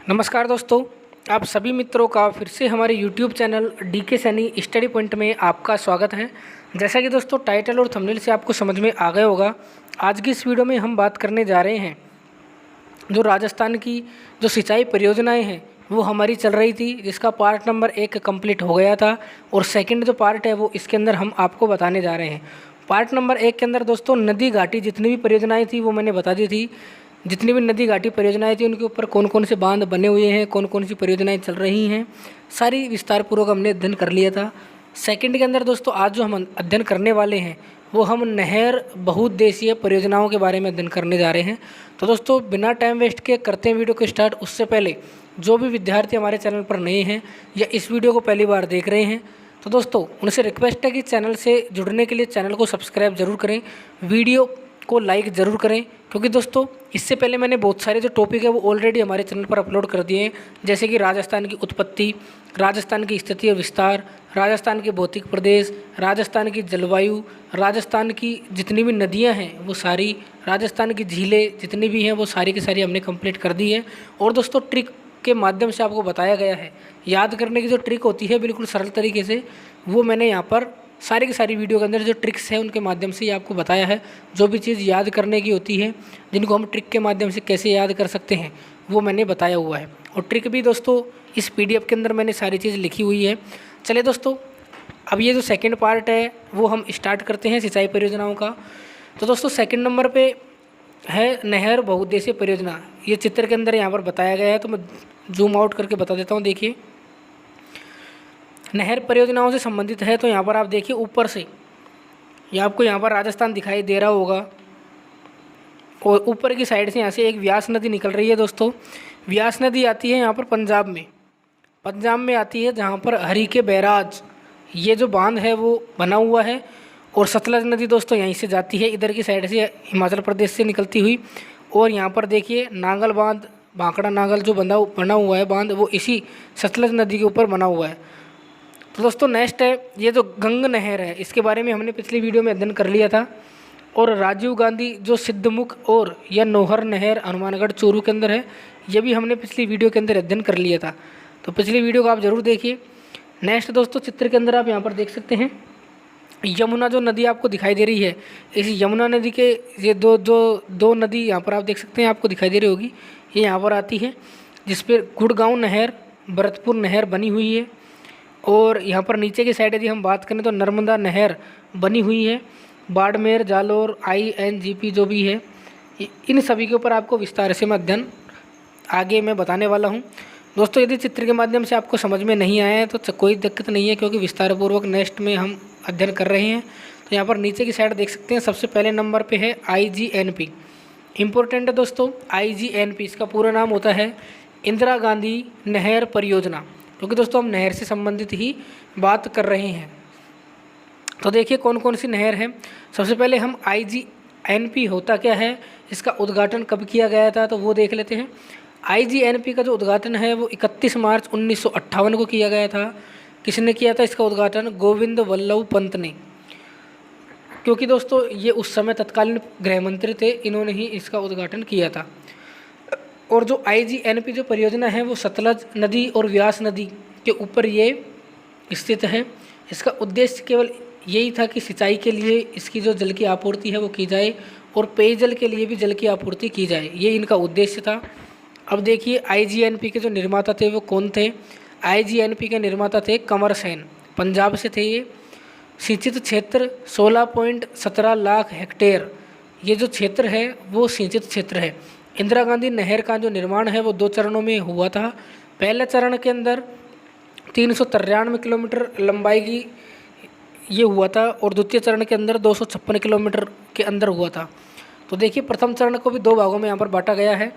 नमस्कार दोस्तों, आप सभी मित्रों का फिर से हमारे YouTube channel DK Saini study point में आपका स्वागत है। जैसा कि दोस्तों टाइटल और थंबनेल से आपको समझ में आ गया होगा, आज की इस वीडियो में हम बात करने जा रहे हैं जो राजस्थान की जो सिंचाई परियोजनाएं हैं वो हमारी चल रही थी, जिसका पार्ट नंबर 1 कंप्लीट हो गया था और सेकंड जो पार्ट है वो इसके अंदर हम आपको बताने जा रहे हैं। पार्ट नंबर 1 के अंदर दोस्तों नदी घाटी जितनी भी परियोजनाएं थी वो मैंने बता दी थी। जितनी भी नदी घाटी परियोजनाएं थी उनके ऊपर कौन कौन से बांध बने हुए हैं, कौन कौन सी परियोजनाएं चल रही हैं, सारी विस्तार पूर्वक हमने अध्ययन कर लिया था। सेकंड के अंदर दोस्तों आज जो हम अध्ययन करने वाले हैं वो हम नहर बहुउद्देशीय परियोजनाओं के बारे में अध्ययन करने जा रहे हैं। तो दोस्तों बिना टाइम वेस्ट के करते हैं वीडियो को स्टार्ट। उससे पहले जो भी विद्यार्थी हमारे चैनल पर नए हैं या इस वीडियो को पहली बार देख रहे हैं तो दोस्तों उनसे रिक्वेस्ट है कि चैनल से जुड़ने के लिए चैनल को सब्सक्राइब जरूर करें, वीडियो को लाइक ज़रूर करें, क्योंकि दोस्तों इससे पहले मैंने बहुत सारे जो टॉपिक है वो ऑलरेडी हमारे चैनल पर अपलोड कर दिए हैं, जैसे कि राजस्थान की उत्पत्ति, राजस्थान की स्थिति और विस्तार, राजस्थान के भौतिक प्रदेश, राजस्थान की जलवायु, राजस्थान की जितनी भी नदियां हैं वो सारी, राजस्थान की झीलें जितनी भी हैं वो सारी की सारी हमने कंप्लीट कर दी है। और दोस्तों ट्रिक के माध्यम से आपको बताया गया है, याद करने की जो ट्रिक होती है बिल्कुल सरल तरीके से, वो मैंने यहाँ पर सारी की सारी वीडियो के अंदर जो ट्रिक्स है उनके माध्यम से ही आपको बताया है। जो भी चीज़ याद करने की होती है, जिनको हम ट्रिक के माध्यम से कैसे याद कर सकते हैं, वो मैंने बताया हुआ है। और ट्रिक भी दोस्तों इस PDF के अंदर मैंने सारी चीज़ लिखी हुई है। चलिए दोस्तों अब ये जो सेकंड पार्ट है वो हम स्टार्ट करते हैं सिंचाई परियोजनाओं का। तो दोस्तों सेकंड नंबर पे है नहर बहुउद्देशीय परियोजना। ये चित्र के अंदर यहाँ पर बताया गया है, तो मैं जूम आउट करके बता देता हूँ। देखिए नहर परियोजनाओं से संबंधित है, तो यहाँ पर आप देखिए ऊपर से ये आपको यहाँ पर राजस्थान दिखाई दे रहा होगा और ऊपर की साइड से यहाँ से एक व्यास नदी निकल रही है। दोस्तों व्यास नदी आती है यहाँ पर पंजाब में आती है, जहाँ पर हरी के बैराज ये जो बांध है वो बना हुआ है। और सतलज नदी दोस्तों यहीं से जाती है, इधर की साइड से हिमाचल प्रदेश से निकलती हुई। और यहाँ पर देखिए नांगल बांध, भांकड़ा नांगल जो बना हुआ है बांध, वो इसी सतलज नदी के ऊपर बना हुआ है। तो दोस्तों नेक्स्ट है ये जो गंग नहर है, इसके बारे में हमने पिछली वीडियो में अध्ययन कर लिया था। और राजीव गांधी जो सिद्धमुख और यह नौहर नहर हनुमानगढ़ चूरू के अंदर है, ये भी हमने पिछली वीडियो के अंदर अध्ययन कर लिया था, तो पिछली वीडियो को आप ज़रूर देखिए। नेक्स्ट दोस्तों चित्र के अंदर आप यहाँ पर देख सकते हैं यमुना जो नदी आपको दिखाई दे रही है, इस यमुना नदी के ये दो नदी यहाँ पर आप देख सकते हैं, आपको दिखाई दे रही होगी, ये यहाँ पर आती है, जिस पर गुड़गांव नहर, भरतपुर नहर बनी हुई है। और यहाँ पर नीचे की साइड यदि हम बात करें तो नर्मदा नहर बनी हुई है, बाड़मेर, जालोर, INGP जो भी है, इन सभी के ऊपर आपको विस्तार से मैं अध्ययन आगे मैं बताने वाला हूँ। दोस्तों यदि चित्र के माध्यम से आपको समझ में नहीं आया है तो कोई दिक्कत नहीं है, क्योंकि विस्तार पूर्वक नेक्स्ट में हम अध्ययन कर रहे हैं। तो यहाँ पर नीचे की साइड देख सकते हैं, सबसे पहले नंबर पे है IGNP। इम्पोर्टेंट है दोस्तों IGNP, इसका पूरा नाम होता है इंदिरा गांधी नहर परियोजना, क्योंकि दोस्तों हम नहर से संबंधित ही बात कर रहे हैं। तो देखिए कौन कौन सी नहर है। सबसे पहले हम IGNP होता क्या है, इसका उद्घाटन कब किया गया था, तो वो देख लेते हैं। IGNP का जो उद्घाटन है वो 31 मार्च 1958 को किया गया था। किसने किया था इसका उद्घाटन? गोविंद वल्लभ पंत ने, क्योंकि दोस्तों ये उस समय तत्कालीन गृह मंत्री थे, इन्होंने ही इसका उद्घाटन किया था। और जो IGNP जो परियोजना है वो सतलज नदी और व्यास नदी के ऊपर ये स्थित है। इसका उद्देश्य केवल यही था कि सिंचाई के लिए इसकी जो जल की आपूर्ति है वो की जाए और पेयजल के लिए भी जल की आपूर्ति की जाए, ये इनका उद्देश्य था। अब देखिए IGNP के जो निर्माता थे वो कौन थे? IGNP के निर्माता थे कंवर सेन, पंजाब से थे ये। सिंचित क्षेत्र 16.17 लाख हेक्टेयर, ये जो क्षेत्र है वो सिंचित क्षेत्र है। इंदिरा गांधी नहर का जो निर्माण है वो 2 चरणों में हुआ था। पहले चरण के अंदर 393 किलोमीटर लंबाई की ये हुआ था और द्वितीय चरण के अंदर 256 किलोमीटर के अंदर हुआ था। तो देखिए प्रथम चरण को भी 2 भागों में यहाँ पर बांटा गया है।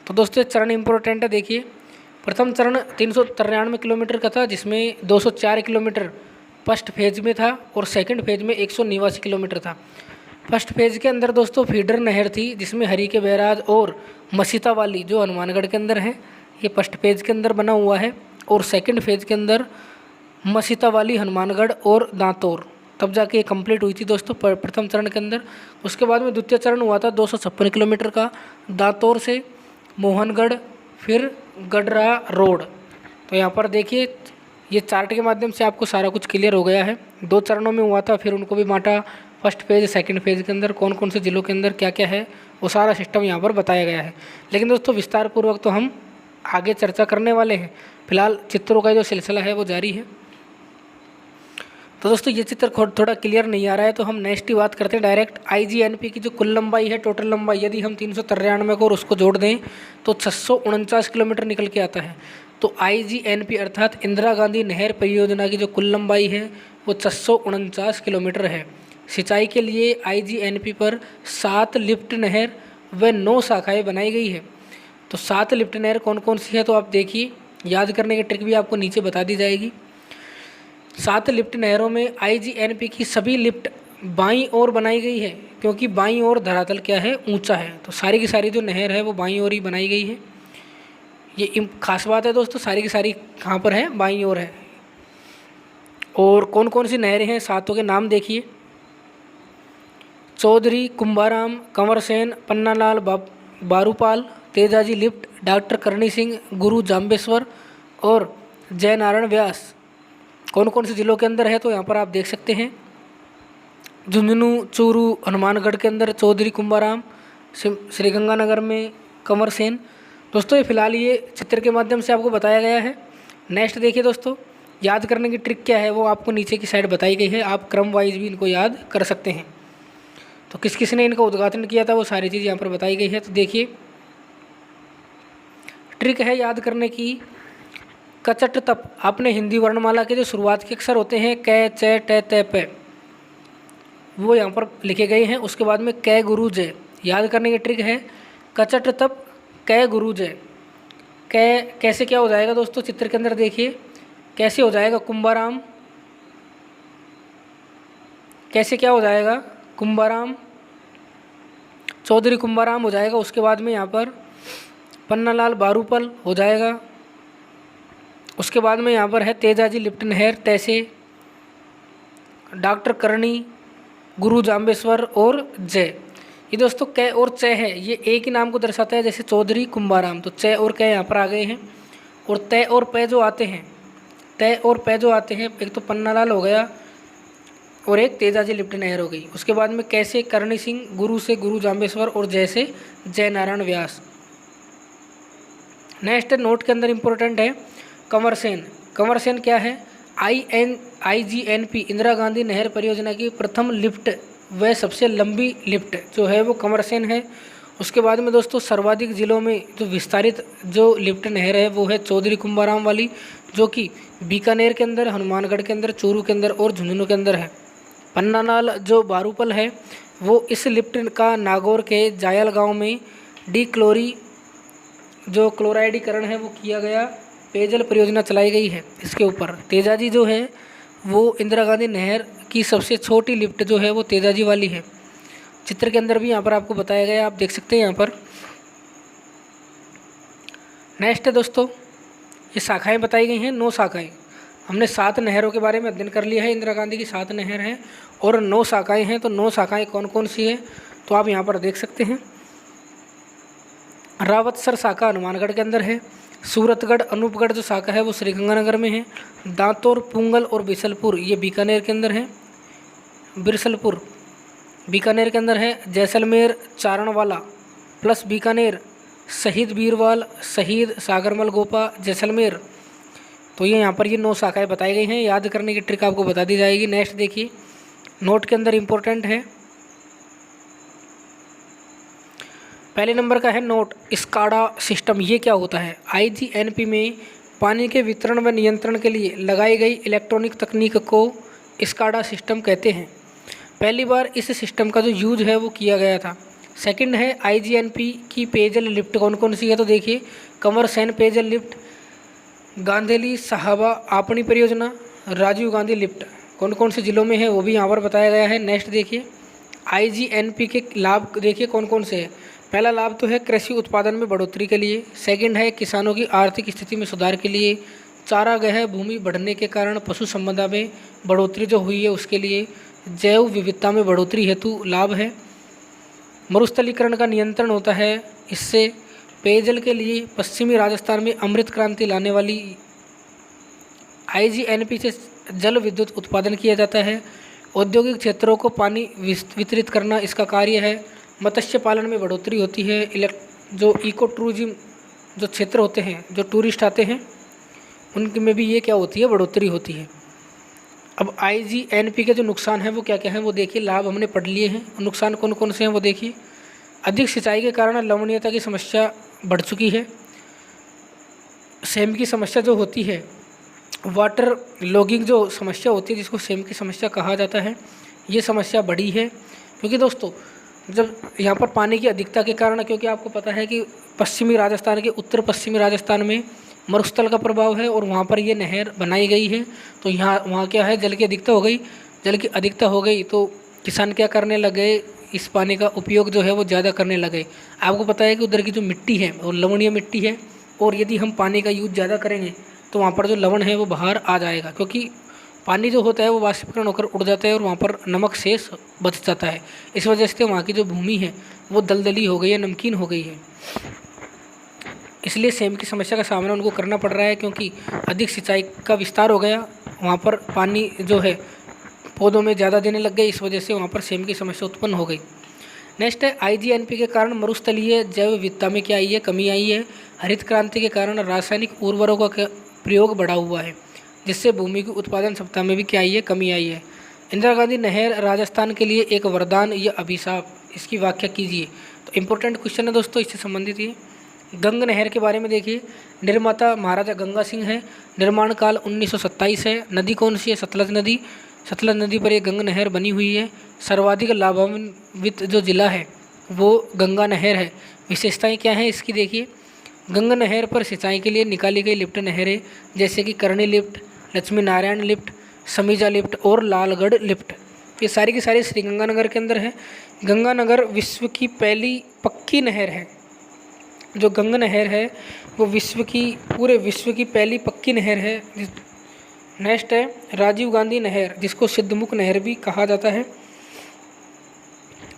तो दोस्तों चरण इम्पोर्टेंट है। देखिए प्रथम चरण 393 किलोमीटर का था, जिसमें 204 किलोमीटर फर्स्ट फेज में था और सेकंड फेज में 189 किलोमीटर था। फर्स्ट फेज के अंदर दोस्तों फीडर नहर थी, जिसमें हरी के बैराज और मसीता वाली जो हनुमानगढ़ के अंदर है, ये फर्स्ट फेज के अंदर बना हुआ है। और सेकंड फेज के अंदर मसीता वाली, हनुमानगढ़ और दांतौर, तब जाके ये कंप्लीट हुई थी दोस्तों प्रथम चरण के अंदर। उसके बाद में द्वितीय चरण हुआ था 256 किलोमीटर का, दांतौर से मोहनगढ़, फिर गडरा रोड। तो यहाँ पर देखिए ये चार्ट के माध्यम से आपको सारा कुछ क्लियर हो गया है। 2 चरणों में हुआ था, फिर उनको भी बांटा। फर्स्ट फेज़ सेकंड फेज़ के अंदर कौन कौन से ज़िलों के अंदर क्या क्या है वो सारा सिस्टम यहाँ पर बताया गया है। लेकिन दोस्तों विस्तार पूर्वक तो हम आगे चर्चा करने वाले हैं। फिलहाल चित्रों का जो सिलसिला है वो जारी है। तो दोस्तों ये चित्र थोड़ा क्लियर नहीं आ रहा है, तो हम नेक्स्ट ही बात करते हैं डायरेक्ट। IGNP की जो कुल लंबाई है, टोटल लंबाई, यदि हम 393 को और उसको जोड़ दें तो 649 किलोमीटर निकल के आता है। तो IGNP अर्थात इंदिरा गांधी नहर परियोजना की जो कुल लंबाई है वो 649 किलोमीटर है। सिंचाई के लिए IGNP पर 7 लिफ्ट नहर व 9 शाखाएँ बनाई गई है। तो 7 लिफ्ट नहर कौन कौन सी है, तो आप देखिए, याद करने की ट्रिक भी आपको नीचे बता दी जाएगी। 7 लिफ्ट नहरों में IGNP की सभी लिफ्ट बाईं ओर बनाई गई है, क्योंकि बाईं ओर धरातल क्या है, ऊंचा है। तो सारी की सारी जो नहर है वो बाईं ओर ही बनाई गई है। ये खास बात है दोस्तों, सारी की सारी कहाँ पर है, बाईं ओर है। और कौन कौन सी नहरें हैं, सातों के नाम देखिए। चौधरी कुंभाराम, कंवर सेन, पन्नालाल बारूपाल, तेजाजी लिफ्ट, डॉक्टर करणी सिंह, गुरु जाम्बेश्वर और जयनारायण व्यास कौन कौन से ज़िलों के अंदर है, तो यहाँ पर आप देख सकते हैं। झुंझुनू, चूरू, हनुमानगढ़ के अंदर चौधरी कुंभाराम, श्रीगंगानगर में कंवर सेन। दोस्तों ये फिलहाल ये चित्र के माध्यम से आपको बताया गया है। नेक्स्ट देखिए दोस्तों, याद करने की ट्रिक क्या है वो आपको नीचे की साइड बताई गई है। आप क्रम वाइज भी इनको याद कर सकते हैं। तो किस किस ने इनका उद्घाटन किया था वो सारी चीज़ यहाँ पर बताई गई है। तो देखिए ट्रिक है याद करने की, कचट तप। आपने हिंदी वर्णमाला के जो शुरुआत के अक्षर होते हैं क, च, ट, त, प, वो यहाँ पर लिखे गए हैं। उसके बाद में क गुरु जय। याद करने की ट्रिक है कचट तप क गुरु जय। क कैसे क्या हो जाएगा दोस्तों, चित्र के अंदर देखिए कैसे हो जाएगा, कुंभाराम, कैसे क्या हो जाएगा, कुंभाराम, चौधरी कुंभाराम हो जाएगा। उसके बाद में यहाँ पर पन्नालाल बारूपल हो जाएगा। उसके बाद में यहाँ पर है तेजाजी लिफ्ट नहर, तैसे, डॉक्टर करणी, गुरु जाम्बेश्वर और जय। ये दोस्तों क और च है, ये एक ही नाम को दर्शाता है, जैसे चौधरी कुंभाराम। तो च और क यहाँ पर आ गए हैं। और त और प जो आते हैं, त और प जो आते हैं, एक तो पन्नालाल हो गया और एक तेजाजी लिफ्ट नहर हो गई। उसके बाद में कैसे करणी सिंह, गुरु से गुरु जाम्बेश्वर और जय से जय नारायण व्यास। नेक्स्ट नोट के अंदर इंपॉर्टेंट है कंवर सेन। कंवर सेन क्या है, IGNP इंदिरा गांधी नहर परियोजना की प्रथम लिफ्ट व सबसे लंबी लिफ्ट जो है वो कंवर सेन है। उसके बाद में दोस्तों सर्वाधिक ज़िलों में जो विस्तारित जो लिफ्ट नहर है वो है चौधरी कुंभाराम वाली, जो कि बीकानेर के अंदर, हनुमानगढ़ के अंदर, चूरू के अंदर और झुंझुनू के अंदर है। पन्नालाल जो बारूपल है वो इस लिफ्ट का नागौर के जायल गांव में जो क्लोराइडीकरण है वो किया गया, पेयजल परियोजना चलाई गई है इसके ऊपर। तेजाजी जो है वो इंदिरा गांधी नहर की सबसे छोटी लिफ्ट जो है वो तेजाजी वाली है। चित्र के अंदर भी यहाँ पर आपको बताया गया है, आप देख सकते हैं यहाँ पर। नेक्स्ट है दोस्तों, ये शाखाएं बताई गई हैं, 9 शाखाएं। हमने 7 नहरों के बारे में अध्ययन कर लिया है। इंदिरा गांधी की 7 नहर हैं और 9 शाखाएं हैं। तो 9 शाखाएं कौन कौन सी है, तो आप यहाँ पर देख सकते हैं। रावतसर शाखा हनुमानगढ़ के अंदर है। सूरतगढ़ अनूपगढ़ जो शाखा है वो श्रीगंगानगर में है। दांतोर, पुंगल और बिसलपुर ये बीकानेर के अंदर है। बिरसलपुर बीकानेर के अंदर है। जैसलमेर चारणवाला प्लस बीकानेर, शहीद बीरवाल, शहीद सागरमल गोपा, जैसलमेर। तो ये यहाँ पर ये 9 शाखाएं बताई गई हैं। याद करने की ट्रिक आपको बता दी जाएगी। नेक्स्ट देखिए, नोट के अंदर इम्पोर्टेंट है, पहले नंबर का है नोट, स्काडा सिस्टम। ये क्या होता है, IGNP में पानी के वितरण व नियंत्रण के लिए लगाई गई इलेक्ट्रॉनिक तकनीक को स्काडा सिस्टम कहते हैं। पहली बार इस सिस्टम का जो यूज है वो किया गया था। सेकंड है IGNP की पेयजल लिफ्ट कौन कौन सी है, तो देखिए कंवर सेन पेयजल लिफ्ट, गांधेली साहबा आपनी परियोजना, राजीव गांधी लिफ्ट कौन कौन से ज़िलों में है वो भी यहाँ पर बताया गया है। नेक्स्ट देखिए, IGNP के लाभ देखिए कौन कौन से हैं। पहला लाभ तो है कृषि उत्पादन में बढ़ोतरी के लिए। सेकंड है किसानों की आर्थिक स्थिति में सुधार के लिए। चारागाह भूमि बढ़ने के कारण पशु संपदा में बढ़ोतरी जो हुई है उसके लिए। जैव विविधता में बढ़ोतरी हेतु लाभ है। मरुस्थलीकरण का नियंत्रण होता है इससे। पेयजल के लिए पश्चिमी राजस्थान में अमृत क्रांति लाने वाली IGNP से जल विद्युत उत्पादन किया जाता है। औद्योगिक क्षेत्रों को पानी वितरित करना इसका कार्य है। मत्स्य पालन में बढ़ोतरी होती है। जो इको टूरिज्म जो क्षेत्र होते हैं, जो टूरिस्ट आते हैं, उनके में भी ये क्या होती है, बढ़ोतरी होती है। अब IGNP के जो नुकसान हैं वो क्या क्या हैं वो देखिए। लाभ हमने पढ़ लिए हैं, नुकसान कौन कौन से हैं वो देखिए। अधिक सिंचाई के कारण लवणीयता की समस्या बढ़ चुकी है। सेम की समस्या जो होती है, वाटर लॉगिंग जो समस्या होती है, जिसको सेम की समस्या कहा जाता है, ये समस्या बढ़ी है। क्योंकि दोस्तों जब यहाँ पर पानी की अधिकता के कारण, क्योंकि आपको पता है कि पश्चिमी राजस्थान के उत्तर पश्चिमी राजस्थान में मरुस्थल का प्रभाव है और वहाँ पर ये नहर बनाई गई है, तो वहाँ क्या है, जल की अधिकता हो गई। जल की अधिकता हो गई तो किसान क्या करने लगे, इस पानी का उपयोग जो है वो ज़्यादा करने लगे। आपको पता है कि उधर की जो मिट्टी है वो लवणीय मिट्टी है, और यदि हम पानी का यूज ज़्यादा करेंगे तो वहाँ पर जो लवण है वो बाहर आ जाएगा, क्योंकि पानी जो होता है वो वाष्पीकरण होकर उड़ जाता है और वहाँ पर नमक शेष बच जाता है। इस वजह से वहाँ की जो भूमि है वो दलदली हो गई है, नमकीन हो गई है। इसलिए सेम की समस्या का सामना उनको करना पड़ रहा है, क्योंकि अधिक सिंचाई का विस्तार हो गया, वहाँ पर पानी जो है पौधों में ज़्यादा देने लग गए। इस वजह से वहाँ पर सेम की समस्या उत्पन्न हो गई। नेक्स्ट है IGNP के कारण मरुस्थलीय जैव विविधता में क्या आई है, कमी आई है। हरित क्रांति के कारण रासायनिक उर्वरकों का प्रयोग बढ़ा हुआ है, जिससे भूमि की उत्पादन क्षमता में भी क्या आई है, कमी आई है। इंदिरा गांधी नहर राजस्थान के लिए एक वरदान या अभिशाप, इसकी व्याख्या कीजिए। तो इम्पोर्टेंट क्वेश्चन है दोस्तों, इससे संबंधित ये गंग नहर के बारे में देखिए। निर्माता महाराजा गंगा सिंह है। निर्माण काल 1927 है। नदी कौन सी है, सतलज नदी। सतलज नदी पर ये गंग नहर बनी हुई है। सर्वाधिक लाभान्वित जो जिला है वो गंगा नहर है। विशेषताएं क्या हैं इसकी देखिए। गंगा नहर पर सिंचाई के लिए निकाली गई लिफ्ट नहरें जैसे कि Karni lift, Laxmi Narayan lift, Samija lift और लालगढ़ लिफ्ट, ये सारी की सारी श्रीगंगानगर के अंदर है। गंगानगर विश्व की पहली पक्की नहर है। जो गंगा नहर है वो पूरे विश्व की पहली पक्की नहर है। नेक्स्ट है राजीव गांधी नहर, जिसको सिद्धमुख नहर भी कहा जाता है।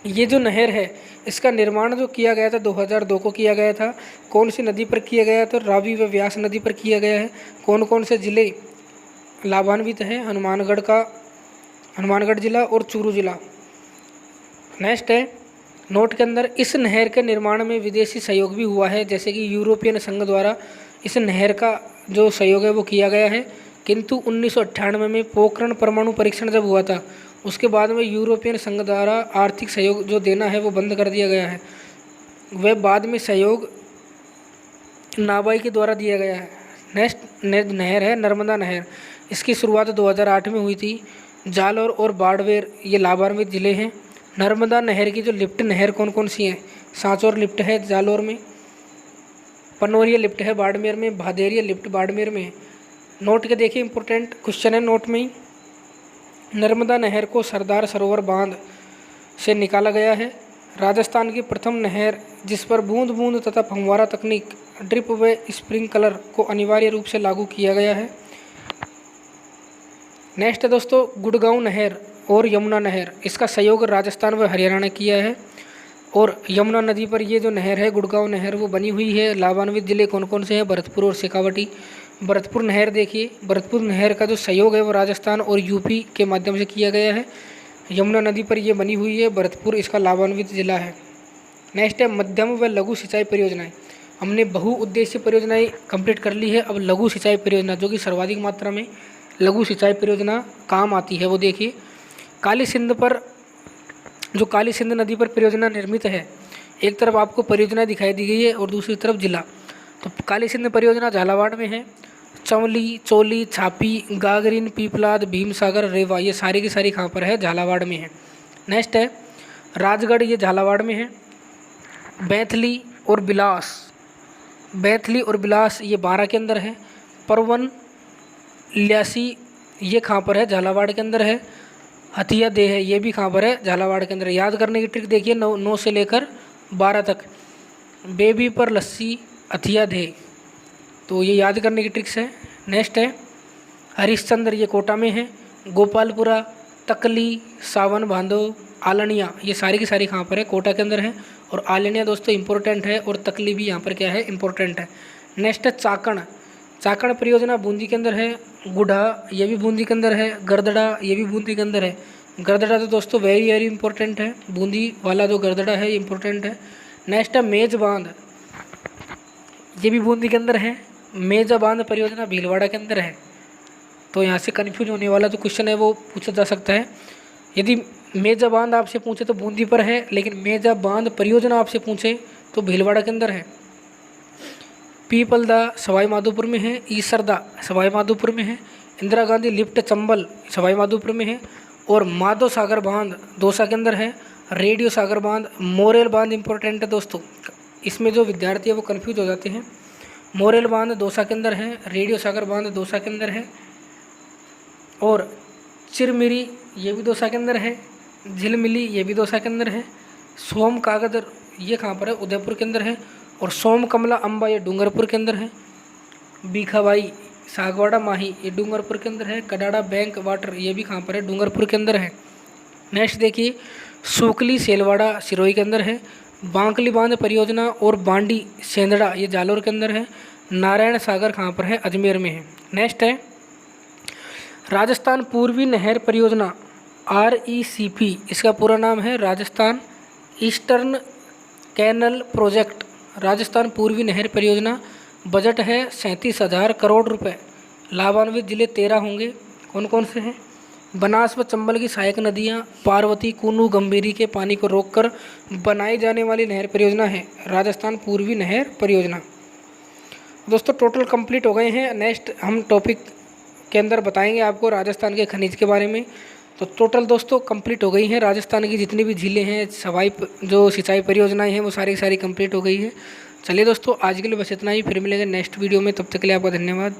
ये जो नहर है इसका निर्माण जो किया गया था 2002 को किया गया था। कौन सी नदी पर किया गया, तो रावी व व्यास नदी पर किया गया है। कौन कौन से जिले लाभान्वित हैं, हनुमानगढ़ जिला और चूरू जिला। नेक्स्ट है नोट के अंदर, इस नहर के निर्माण में विदेशी सहयोग भी हुआ है, जैसे कि यूरोपियन संघ द्वारा इस नहर का जो सहयोग है वो किया गया है। किंतु 1998 में पोखरण परमाणु परीक्षण जब हुआ था उसके बाद में यूरोपियन संघ द्वारा आर्थिक सहयोग जो देना है वो बंद कर दिया गया है। वह बाद में सहयोग नाबाई के द्वारा दिया गया है। नेक्स्ट नहर है नर्मदा नहर, इसकी शुरुआत 2008 में हुई थी। जालौर और बाड़मेर ये लाभान्वित जिले हैं। नर्मदा नहर की जो लिफ्ट नहर कौन कौन सी हैं, सांचौर लिफ्ट है जालौर में, पनोरिया लिफ्ट है बाड़मेर में, भादेरिया लिफ्ट बाड़मेर में। नोट के देखिए, इंपॉर्टेंट क्वेश्चन है नोट में ही। नर्मदा नहर को सरदार सरोवर बांध से निकाला गया है। राजस्थान की प्रथम नहर जिस पर बूंद बूंद तथा फव्वारा तकनीक ड्रिप व स्प्रिंकलर को अनिवार्य रूप से लागू किया गया है। नेक्स्ट है दोस्तों गुड़गांव नहर और यमुना नहर, इसका सहयोग राजस्थान व हरियाणा ने किया है। और यमुना नदी पर ये जो नहर है गुड़गांव नहर वो बनी हुई है। लाभान्वित जिले कौन कौन से हैं, भरतपुर और शेखावटी। भरतपुर नहर देखिए, भरतपुर नहर का जो सहयोग है वो राजस्थान और यूपी के माध्यम से किया गया है। यमुना नदी पर ये बनी हुई है, भरतपुर इसका लाभान्वित जिला है। नेक्स्ट है मध्यम व लघु सिंचाई परियोजनाएं। हमने बहुउद्देशीय परियोजनाएं कंप्लीट कर ली है। अब लघु सिंचाई परियोजना जो कि सर्वाधिक मात्रा में लघु सिंचाई परियोजना काम आती है वो देखिए। काली सिंध पर जो काली सिंध नदी पर परियोजना निर्मित है, एक तरफ आपको परियोजना दिखाई दी गई है और दूसरी तरफ जिला। तो काली सिंध परियोजना झालावाड़ में है। चंवली, चोली, छापी, गागरीन, पीपलाद, भीमसागर, रेवा ये सारी की सारी कहाँ पर है, झालावाड़ में है। नेक्स्ट है राजगढ़, ये झालावाड़ में है। बैथली और बिलास ये बारा के अंदर है। परवन, ल्यासी ये कहाँ पर है, झालावाड़ के अंदर है। हथिया देह है, ये भी कहाँ पर है, झालावाड़ के अंदर। याद करने की ट्रिक देखिए 9 से लेकर 12 तक। बेबी पर लस्सी, हथिया देह, तो ये याद करने की ट्रिक्स है। नेक्स्ट है हरिश्चंद्र, ये कोटा में है। गोपालपुरा, तकली, सावन भादो, आलनिया, ये सारी की सारी कहाँ पर है, कोटा के अंदर है। और आलनिया दोस्तों इंपॉर्टेंट है, और तकली भी यहाँ पर क्या है, इंपॉर्टेंट है। नेक्स्ट है चाकण, चाकण परियोजना बूंदी के अंदर है। गुढ़ा, ये भी बूंदी के अंदर है। गरदड़ा, ये भी बूंदी के अंदर है। गरदड़ा तो दोस्तों वेरी वेरी इंपॉर्टेंट है, बूंदी वाला जो गरदड़ा है ये इंपॉर्टेंट है। नेक्स्ट है मेज बांध, ये भी बूंदी के अंदर है। मेजा बांध परियोजना भीलवाड़ा के अंदर है। तो यहाँ से कन्फ्यूज होने वाला जो क्वेश्चन है वो पूछा जा सकता है। यदि मेजा बांध आपसे पूछे तो बूंदी पर है, लेकिन मेजा बांध परियोजना आपसे पूछे तो भीलवाड़ा के अंदर है। पीपलदा सवाई माधोपुर में है। ईसरदा सवाई माधोपुर में है। इंदिरा गांधी लिफ्ट चंबल सवाई माधोपुर में है। और माधो सागर बांध दौसा के अंदर है। रेडियो सागर बांध, मोरेल बांध इंपॉर्टेंट है दोस्तों, इसमें जो विद्यार्थी है वो कन्फ्यूज हो जाते हैं। मोरेल बांध दौसा के अंदर है। रेडियो सागर बांध दौसा के अंदर है। और चिरमिरी, ये भी दौसा के अंदर है। झिलमिली, ये भी दौसा के अंदर है। सोम कागदर, ये कहाँ पर है, उदयपुर के अंदर है। और सोम कमला अम्बा, ये डूंगरपुर के अंदर है। बीखाबाई सागवाड़ा माही, ये डूंगरपुर के अंदर है। कडाड़ा बैंक वाटर, ये भी कहाँ पर है, डूंगरपुर के अंदर है। नेक्स्ट देखिए, सुकली सेलवाड़ा सिरोही के अंदर है। बांकली बांध परियोजना और बांडी सेंदड़ा, ये जालोर के अंदर है। नारायण सागर कहाँ पर है, अजमेर में है। नेक्स्ट है राजस्थान पूर्वी नहर परियोजना, RECP, इसका पूरा नाम है Rajasthan eastern canal project. Rajasthan पूर्वी नहर परियोजना, बजट है 37,000 करोड़ रुपए। लाभान्वित जिले 13 होंगे। कौन कौन से हैं, बनास व चंबल की सहायक नदियाँ, पार्वती, कूनू, गंभीरी के पानी को रोककर बनाई जाने वाली नहर परियोजना है राजस्थान पूर्वी नहर परियोजना। दोस्तों टोटल कंप्लीट हो गए हैं। नेक्स्ट हम टॉपिक के अंदर बताएंगे आपको राजस्थान के खनिज के बारे में। तो टोटल दोस्तों कंप्लीट हो गई हैं राजस्थान की जितनी भी झीलें हैं, सवाई जो सिंचाई परियोजनाएं हैं वो सारी की सारी कंप्लीट हो गई है। चलिए दोस्तों आज के लिए बस इतना ही, फिर मिलेंगे नेक्स्ट वीडियो में, तब तक के लिए आपका धन्यवाद।